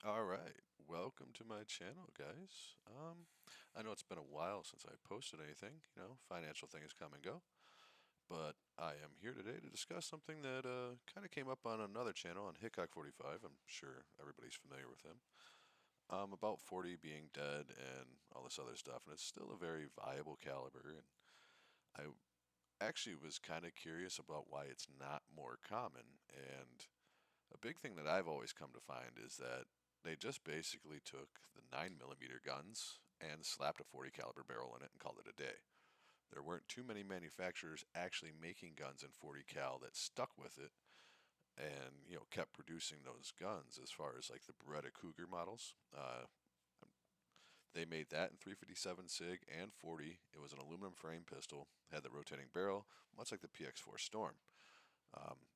All right, welcome to my channel, guys. I know it's been a while since I posted anything. Financial things come and go, but I am here today to discuss something that kind of came up on another channel on Hickok 45. I'm sure everybody's familiar with him. About 40 being dead and all this other stuff, and it's still a very viable caliber. And I actually was kind of curious about why it's not more common. And a big thing that I've always come to find is that they just basically took the 9mm guns and slapped a 40 caliber barrel in it and called it a day. There weren't too many manufacturers actually making guns in 40 cal that stuck with it and kept producing those guns. As far as like the Beretta Cougar models, they made that in 357 SIG and 40. It was an aluminum frame pistol, had the rotating barrel, much like the PX4 Storm.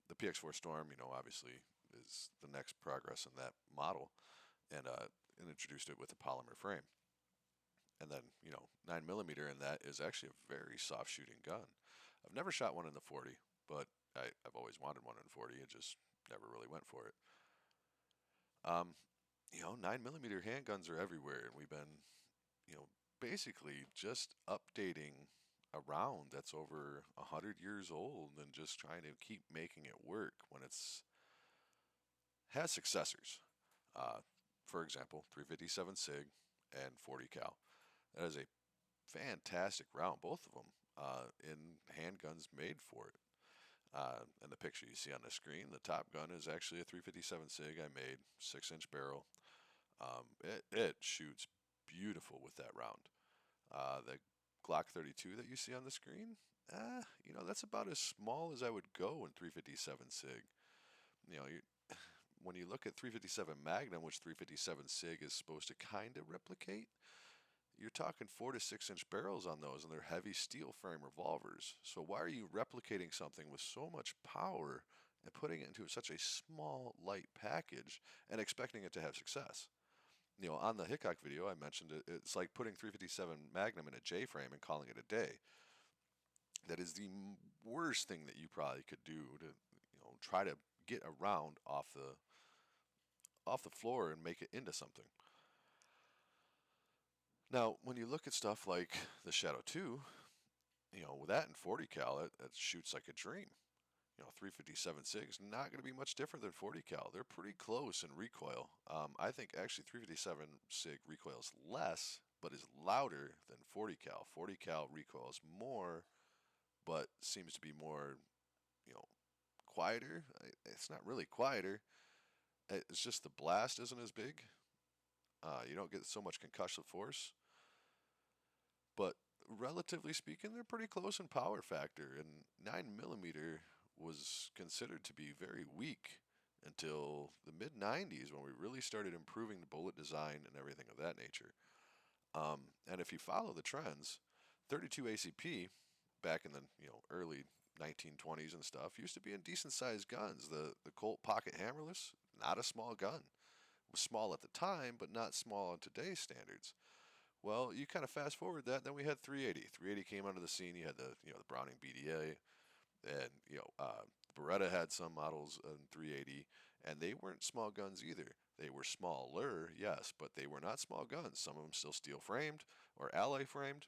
The PX4 Storm, obviously is the next progress in that model, and introduced it with a polymer frame. And then, 9mm in that is actually a very soft shooting gun. I've never shot one in the 40, but I've always wanted one in 40 and just never really went for it. 9mm handguns are everywhere, and we've been, basically just updating a round that's over 100 years old and just trying to keep making it work when it's has successors. Uh, for example, 357 SIG and 40 cal. That is a fantastic round, both of them, in handguns made for it. And the picture you see on the screen, the top gun is actually a 357 SIG I made, 6-inch barrel. It shoots beautiful with that round. The Glock 32 that you see on the screen, that's about as small as I would go in 357 SIG. You know, you, when you look at 357 Magnum, which 357 SIG is supposed to kind of replicate, you're talking 4 to 6 inch barrels on those, and they're heavy steel frame revolvers. So why are you replicating something with so much power and putting it into such a small, light package and expecting it to have success? On the Hickok video, I mentioned it's like putting 357 Magnum in a J frame and calling it a day. That is the worst thing that you probably could do to, try to get a round off the floor and make it into something. Now, when you look at stuff like the Shadow 2, with that in 40 cal, it shoots like a dream. 357 SIG is not going to be much different than 40 cal. They're pretty close in recoil. I think actually 357 SIG recoils less, but is louder than 40 cal. 40 cal recoils more, but seems to be more, you know, quieter. It's not really quieter. It's just the blast isn't as big. You don't get so much concussive force. But relatively speaking, they're pretty close in power factor. And 9mm was considered to be very weak until the mid 90s when we really started improving the bullet design and everything of that nature. And if you follow the trends, 32 ACP back in the early 1920s and stuff used to be in decent sized guns. The Colt Pocket Hammerless, not a small gun. It was small at the time, but not small on today's standards. Well, you kind of fast forward that, then we had 380. 380 came onto the scene. You had the Browning BDA, and Beretta had some models in 380, and they weren't small guns either. They were smaller, yes, but they were not small guns. Some of them still steel framed or alloy framed,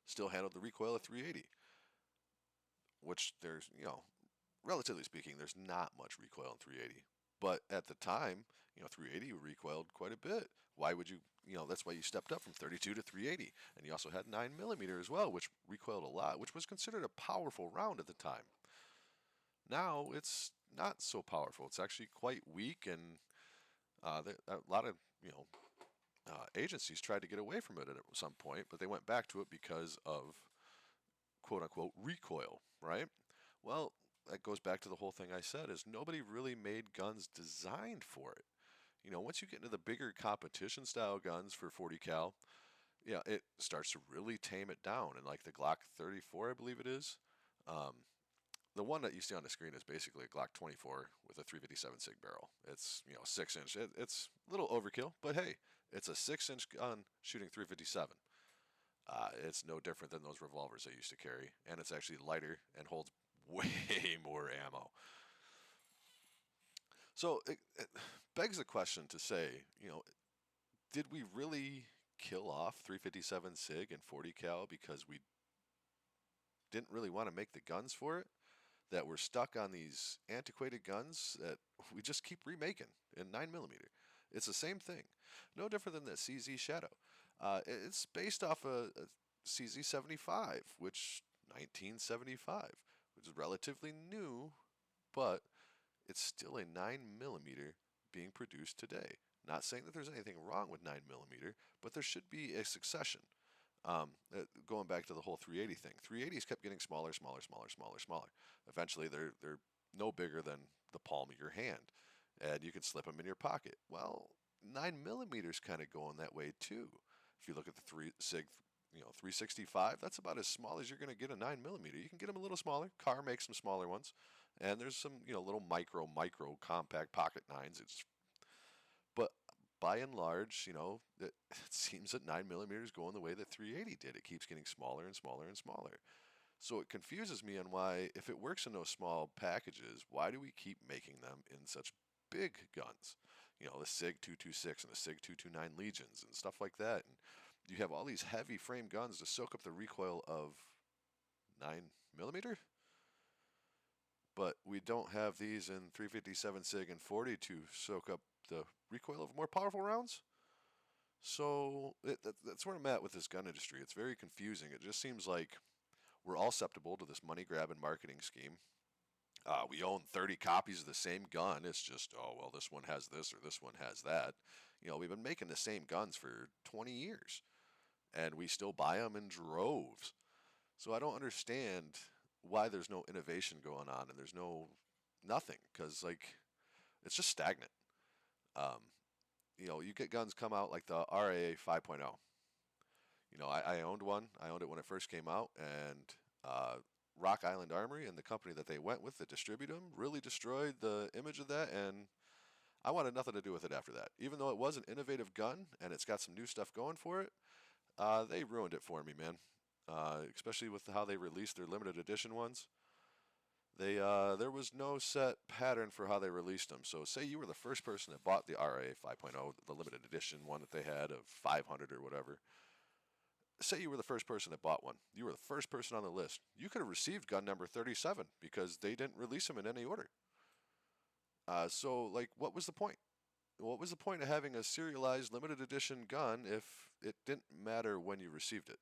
still handled the recoil of 380, which there's, relatively speaking, there's not much recoil in 380. But at the time, 380 recoiled quite a bit. Why would you, that's why you stepped up from 32 to 380. And you also had 9mm as well, which recoiled a lot, which was considered a powerful round at the time. Now it's not so powerful. It's actually quite weak, and a lot of, agencies tried to get away from it at some point, but they went back to it because of quote unquote recoil, right? Well, that goes back to the whole thing I said is nobody really made guns designed for it. Once you get into the bigger competition style guns for 40 cal, yeah, it starts to really tame it down. And like the Glock 34, I believe it is, the one that you see on the screen is basically a Glock 24 with a 357 SIG barrel. It's 6 inch. It's a little overkill, but hey, it's a 6 inch gun shooting 357. It's no different than those revolvers I used to carry, and it's actually lighter and holds way more ammo. So begs the question to say, did we really kill off 357 SIG and 40 cal because we didn't really want to make the guns for it? That we're stuck on these antiquated guns that we just keep remaking in 9mm. It's the same thing, no different than the CZ Shadow. It's based off a CZ 75, which 1975, which is relatively new, but it's still a 9mm being produced today. Not saying that there's anything wrong with 9mm, but there should be a succession. Going back to the whole 380 thing, 380s kept getting smaller, smaller, smaller, smaller, smaller. Eventually, they're no bigger than the palm of your hand, and you can slip them in your pocket. Well, 9mm kind of going that way too. If you look at the three Sig, 365, that's about as small as you're going to get a 9mm. You can get them a little smaller. Car makes some smaller ones, and there's some little micro compact pocket nines. But by and large, it seems that 9mm is going the way that 380 did. It keeps getting smaller and smaller and smaller. So it confuses me on why, if it works in those small packages, why do we keep making them in such big guns? The SIG 226 and the SIG 229 Legions and stuff like that. And you have all these heavy frame guns to soak up the recoil of 9mm, but we don't have these in 357 SIG and 40 to soak up the recoil of more powerful rounds. So that's where I'm at with this gun industry. It's very confusing. It just seems like we're all susceptible to this money grab and marketing scheme. We own 30 copies of the same gun. It's just, oh, well, this one has this or this one has that. We've been making the same guns for 20 years, and we still buy them in droves. So I don't understand why there's no innovation going on and there's nothing, because, it's just stagnant. Um, you get guns come out like the RAA 5.0. I owned one. I owned it when it first came out, and Rock Island Armory and the company that they went with that distributed them really destroyed the image of that, and I wanted nothing to do with it after that. Even though it was an innovative gun and it's got some new stuff going for it, they ruined it for me, man. Especially with how they released their limited edition ones. There was no set pattern for how they released them. So say you were the first person that bought the RA 5.0, the limited edition one that they had of 500 or whatever. Say you were the first person that bought one. You were the first person on the list. You could have received gun number 37 because they didn't release them in any order. So, what was the point? What was the point of having a serialized limited edition gun if it didn't matter when you received it?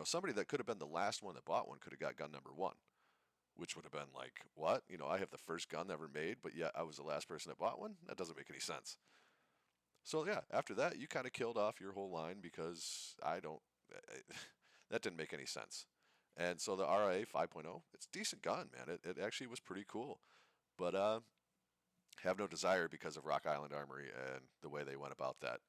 Somebody that could have been the last one that bought one could have got gun number one, which would have been like, what? I have the first gun ever made, but yet I was the last person that bought one? That doesn't make any sense. So, yeah, after that, you kind of killed off your whole line because that didn't make any sense. And so the RA 5.0, it's a decent gun, man. It actually was pretty cool. But have no desire because of Rock Island Armory and the way they went about that.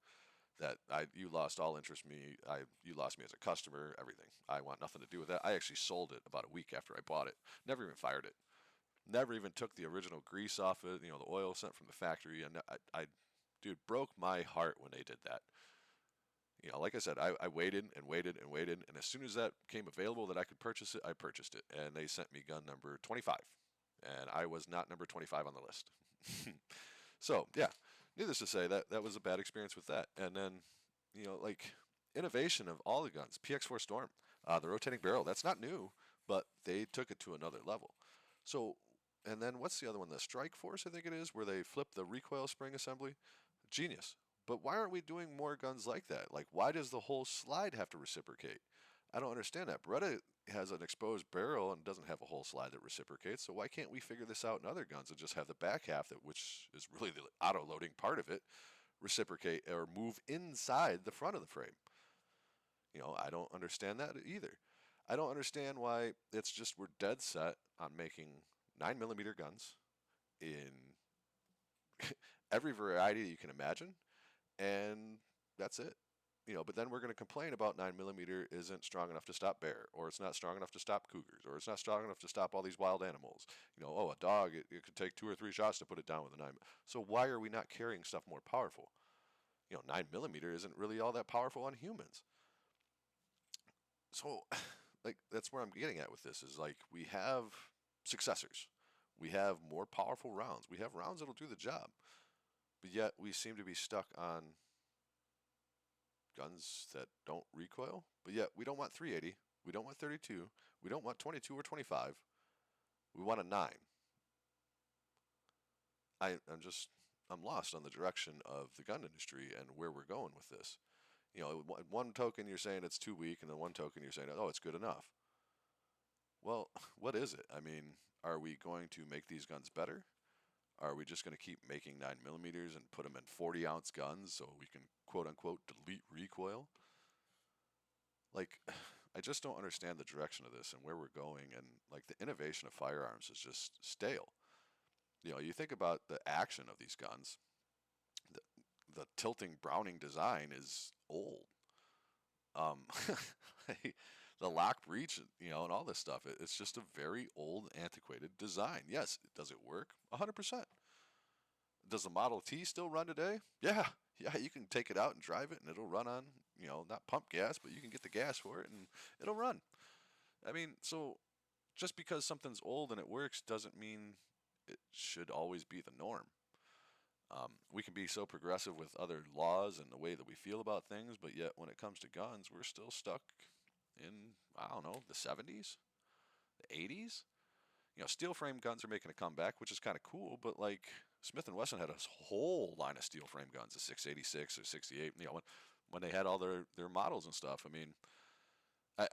You lost all interest in me. You lost me as a customer. Everything. I want nothing to do with that. I actually sold it about a week after I bought it. Never even fired it. Never even took the original grease off it. The oil sent from the factory. And dude, broke my heart when they did that. Like I said, I waited and waited and waited, and as soon as that came available that I could purchase it, I purchased it, and they sent me gun number 25, and I was not number 25 on the list. So, yeah, needless to say, that was a bad experience with that. And then, innovation of all the guns, PX4 Storm, the rotating barrel, that's not new, but they took it to another level. So, and then what's the other one? The Strike Force, I think it is, where they flip the recoil spring assembly. Genius. But why aren't we doing more guns like that? Why does the whole slide have to reciprocate? I don't understand that. Beretta has an exposed barrel and doesn't have a whole slide that reciprocates, so why can't we figure this out in other guns and just have the back half, which is really the auto-loading part of it, reciprocate or move inside the front of the frame? I don't understand that either. I don't understand why it's just we're dead set on making 9mm guns in every variety you can imagine, and that's it. But then we're going to complain about 9mm isn't strong enough to stop bear, or it's not strong enough to stop cougars, or it's not strong enough to stop all these wild animals. A dog, it could take 2 or 3 shots to put it down with a 9. So why are we not carrying stuff more powerful? 9mm isn't really all that powerful on humans. So, that's where I'm getting at with this is we have successors. We have more powerful rounds. We have rounds that'll do the job. but yet we seem to be stuck on guns that don't recoil. But yet we don't want 380, we don't want 32, we don't want 22 or 25. We want a 9. I'm just I'm lost on the direction of the gun industry and where we're going with this. You know, one token you're saying it's too weak, and then one token you're saying, oh, it's good enough. Well, what is it? I mean, are we going to make these guns better? Are we just going to keep making 9 millimeters and put them in 40-ounce guns so we can quote unquote delete recoil? Like, I just don't understand the direction of this and where we're going, and like the innovation of firearms is just stale. You know, you think about the action of these guns. The, the tilting Browning design is old. Um, the lock breech, you know, and all this stuff. It's just a very old, antiquated design. Yes, does it work? 100%. Does the Model T still run today? Yeah, yeah. You can take it out and drive it, and it'll run on, you know, not pump gas, but you can get the gas for it, and it'll run. I mean, so just because something's old and it works doesn't mean it should always be the norm. We can be so progressive with other laws and the way that we feel about things, but yet when it comes to guns, we're still stuck in, I don't know, the 70s, the 80s. You know, steel frame guns are making a comeback, which is kind of cool, but like Smith and Wesson had a whole line of steel frame guns, the 686 or 68. You know, when they had all their models and stuff. I mean,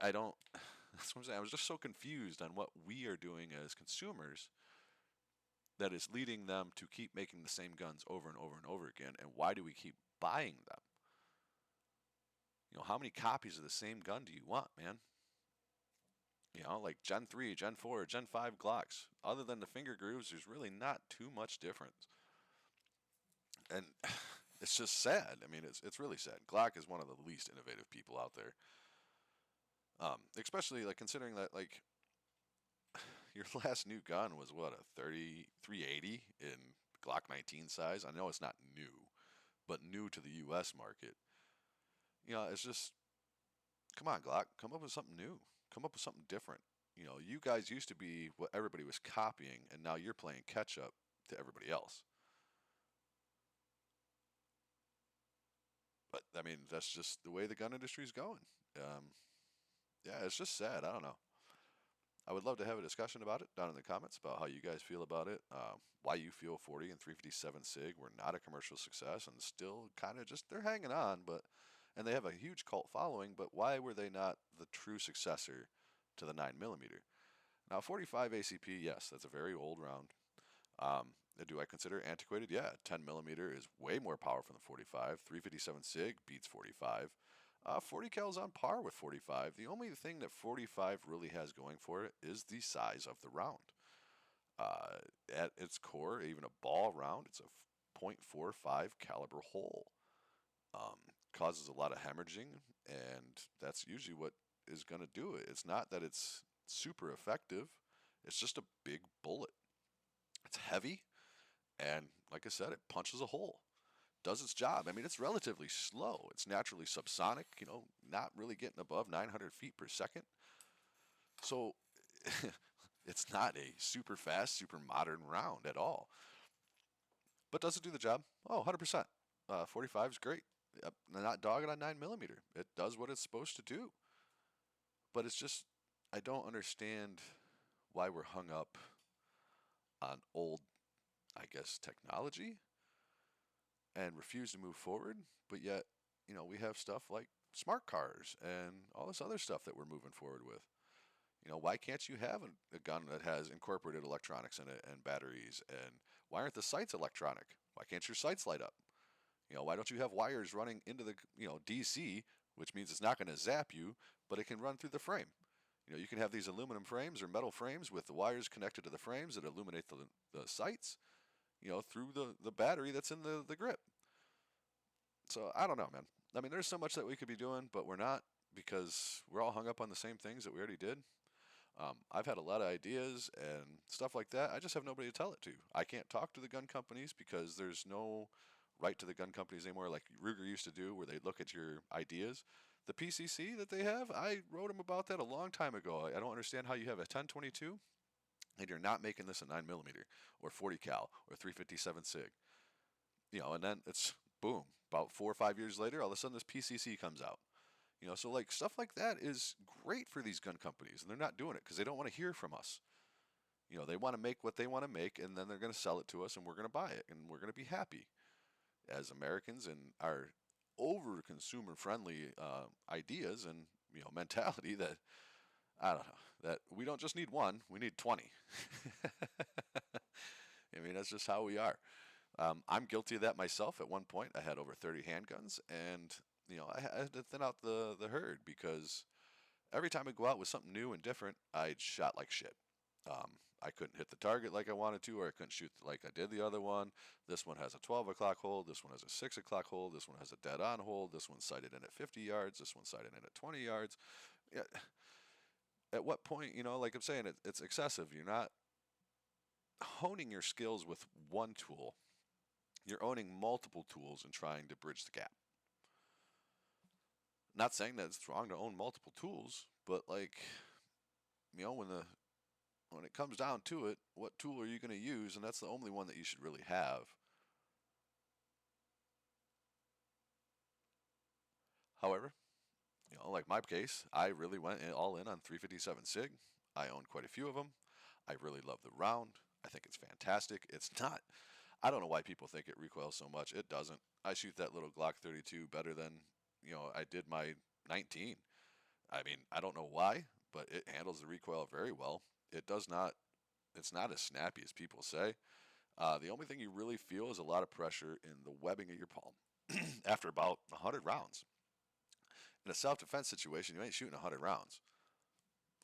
I don't. That's what I'm saying. I was just so confused on what we are doing as consumers that is leading them to keep making the same guns over and over and over again. And why do we keep buying them? You know, how many copies of the same gun do you want, man? You know, like Gen 3, Gen 4, Gen 5 Glocks. Other than the finger grooves, there's really not too much difference. And it's just sad. I mean, it's really sad. Glock is one of the least innovative people out there. Especially like considering that like your last new gun was what, a 3380 in Glock 19 size. I know it's not new, but new to the U.S. market. You know, it's just come on, Glock, come up with something new. Come up with something different. You know, you guys used to be what everybody was copying, and now you're playing catch up to everybody else. But I mean, that's just the way the gun industry is going. Um, yeah, it's just sad. I don't know. I would love to have a discussion about it down in the comments about how you guys feel about it. Why you feel 40 and 357 Sig were not a commercial success and still kind of just they're hanging on, but and they have a huge cult following. But why were they not the true successor to the 9 millimeter? Now 45 ACP, yes, that's a very old round. Do I consider it antiquated? Yeah, 10 millimeter is way more powerful than 45. 357 Sig beats 45. 40 cal is on par with 45. The only thing that 45 really has going for it is the size of the round. Uh, at its core, even a ball round, it's a .45 caliber hole. Um, Causes a lot of hemorrhaging, and that's usually what is going to do it. It's not that it's super effective, it's just a big bullet. It's heavy, and like I said, it punches a hole. Does its job. I mean, it's relatively slow. It's naturally subsonic, you know, not really getting above 900 feet per second. So it's not a super fast, super modern round at all. But does it do the job? Oh, 100%. 45 is great. Not dogging on 9 millimeter. It does what it's supposed to do. But it's just, I don't understand why we're hung up on old, I guess, technology and refuse to move forward. But yet, you know, we have stuff like smart cars and all this other stuff that we're moving forward with. You know, why can't you have a gun that has incorporated electronics in it and batteries? And why aren't the sights electronic? Why can't your sights light up? You know, why don't you have wires running into the, you know, DC, which means it's not going to zap you, but it can run through the frame. You know, you can have these aluminum frames or metal frames with the wires connected to the frames that illuminate the sights, you know, through the battery that's in the grip. So I don't know, man. I mean, there's so much that we could be doing, but we're not because we're all hung up on the same things that we already did. I've had a lot of ideas and stuff like that. I just have nobody to tell it to. I can't talk to the gun companies because there's no right to the gun companies anymore like Ruger used to do where they'd look at your ideas. The PCC that they have, I wrote them about that a long time ago. I don't understand how you have a 1022 and you're not making this a 9 millimeter or 40 cal or 357 SIG. And then it's boom. About 4 or 5 years later, all of a sudden this PCC comes out. So like stuff like that is great for these gun companies, and they're not doing it because they don't want to hear from us. They want to make what they want to make, and then they're going to sell it to us, and we're going to buy it, and we're going to be happy as Americans and our over consumer friendly ideas and mentality that I don't know that we don't just need one, we need 20. I mean, that's just how we are. I'm guilty of that myself. At one point, I had over 30 handguns, and I had to thin out the herd because every time I go out with something new and different, I shot like shit. I couldn't hit the target like I wanted to, or I couldn't shoot like I did the other one. This one has a 12 o'clock hold. This one has a 6 o'clock hold. This one has a dead on hold. This one's sighted in at 50 yards. This one's sighted in at 20 yards. Yeah, at what point, like I'm saying, it's excessive. You're not honing your skills with one tool. You're owning multiple tools and trying to bridge the gap. Not saying that it's wrong to own multiple tools, but like, when it comes down to it, what tool are you going to use? And that's the only one that you should really have. However, like my case, I really went all in on 357 SIG. I own quite a few of them. I really love the round. I think it's fantastic. It's not. I don't know why people think it recoils so much. It doesn't. I shoot that little Glock 32 better than I did my 19. I mean, I don't know why, but it handles the recoil very well. It does not. It's not as snappy as people say. The only thing you really feel is a lot of pressure in the webbing of your palm after about 100 rounds. In a self-defense situation, you ain't shooting 100 rounds.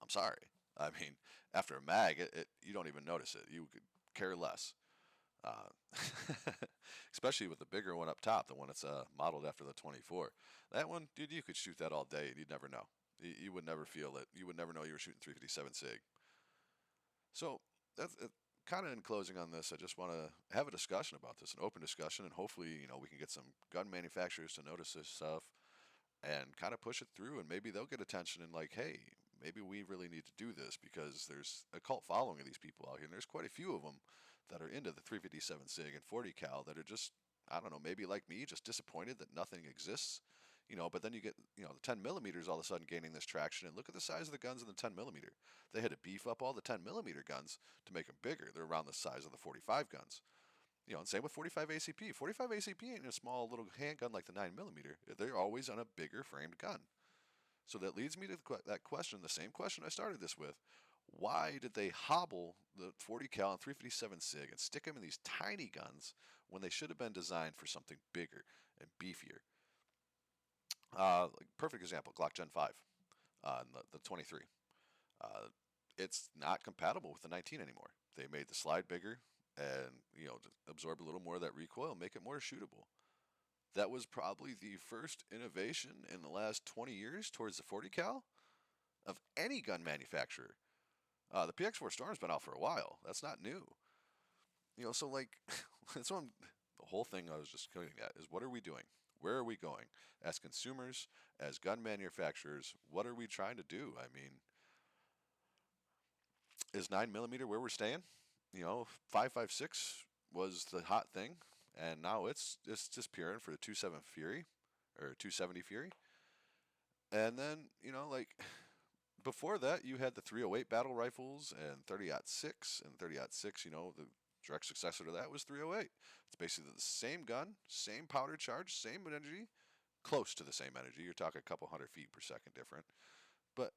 I'm sorry. I mean, after a mag, you don't even notice it. You could care less. Uh, Especially with the bigger one up top, the one that's modeled after the 24. That one, dude, you could shoot that all day and you'd never know. You would never feel it. You would never know you were shooting 357 SIG. So that's kind of in closing on this. I just want to have a discussion about this, an open discussion, and hopefully, we can get some gun manufacturers to notice this stuff and kind of push it through, and maybe they'll get attention and like, hey, maybe we really need to do this because there's a cult following of these people out here, and there's quite a few of them that are into the 357 SIG and 40 cal that are just, I don't know, maybe like me, just disappointed that nothing exists. But then you get, the 10 millimeters all of a sudden gaining this traction. And look at the size of the guns in the 10 millimeter. They had to beef up all the 10 millimeter guns to make them bigger. They're around the size of the 45 guns. And same with 45 ACP. 45 ACP ain't a small little handgun like the 9 millimeter. They're always on a bigger framed gun. So that leads me to that question, the same question I started this with. Why did they hobble the 40 cal and 357 SIG and stick them in these tiny guns when they should have been designed for something bigger and beefier? Like perfect example, Glock Gen 5, the 23. Uh, it's not compatible with the 19 anymore. They made the slide bigger and to absorb a little more of that recoil, make it more shootable. That was probably the first innovation in the last 20 years towards the 40 cal of any gun manufacturer. The PX4 Storm's been out for a while. That's not new. So like that's what the whole thing I was just getting at is what are we doing? Where are we going as consumers, as gun manufacturers? What are we trying to do? I mean, is 9 millimeter where we're staying? 5.56 was the hot thing, and now it's disappearing for the 27 Fury or 270 Fury. And then like before that, you had the 308 battle rifles and 30-06 and 30-06. The direct successor to that was 308. It's basically the same gun, same powder charge, same energy, close to the same energy. You're talking a couple hundred feet per second different, but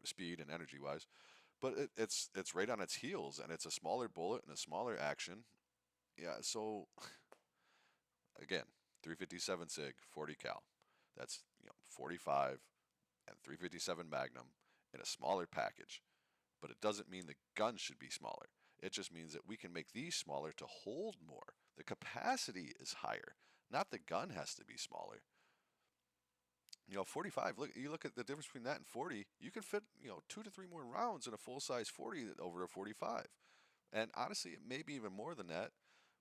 speed and energy wise. But it's right on its heels, and it's a smaller bullet and a smaller action. Yeah. So again, 357 SIG, 40 cal. That's 45 and 357 Magnum in a smaller package. But it doesn't mean the gun should be smaller. It just means that we can make these smaller to hold more. The capacity is higher, not the gun has to be smaller. 45. Look, you look at the difference between that and 40. You can fit 2 to 3 more rounds in a full size 40 over a 45, and honestly, it may be even more than that.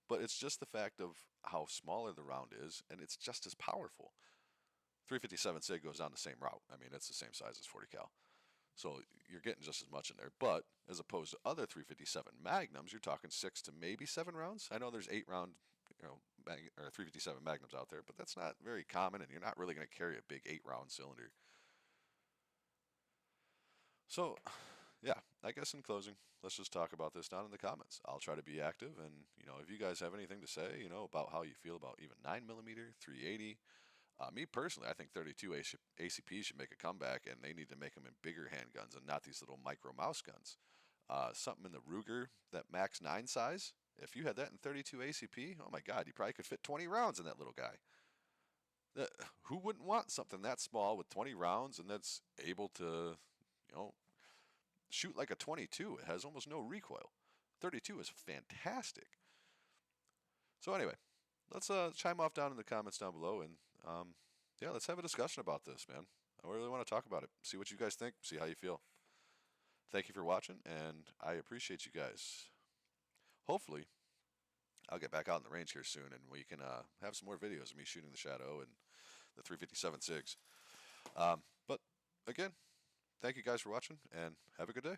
But it's just the fact of how smaller the round is, and it's just as powerful. 357 SIG goes down the same route. I mean, it's the same size as 40 cal. So you're getting just as much in there. But as opposed to other 357 Magnums, you're talking 6 to maybe 7 rounds. I know there's 8 round or 357 magnums out there, but that's not very common, and you're not really going to carry a big 8-round cylinder. So, yeah, I guess in closing, let's just talk about this down in the comments. I'll try to be active, and if you guys have anything to say, about how you feel about even 9mm, 380. Me personally, I think 32 ACP should make a comeback, and they need to make them in bigger handguns and not these little micro mouse guns. Something in the Ruger, that Max 9 size. If you had that in 32 ACP, oh my God, you probably could fit 20 rounds in that little guy. Uh, who wouldn't want something that small with 20 rounds and that's able to, shoot like a 22? It has almost no recoil. 32 is fantastic. So anyway, let's chime off down in the comments down below, and yeah, let's have a discussion about this, man. I really want to talk about it. See what you guys think. See how you feel. Thank you for watching, and I appreciate you guys. Hopefully, I'll get back out in the range here soon, and we can have some more videos of me shooting the Shadow and the 357 SIGs. But again, thank you guys for watching, and have a good day.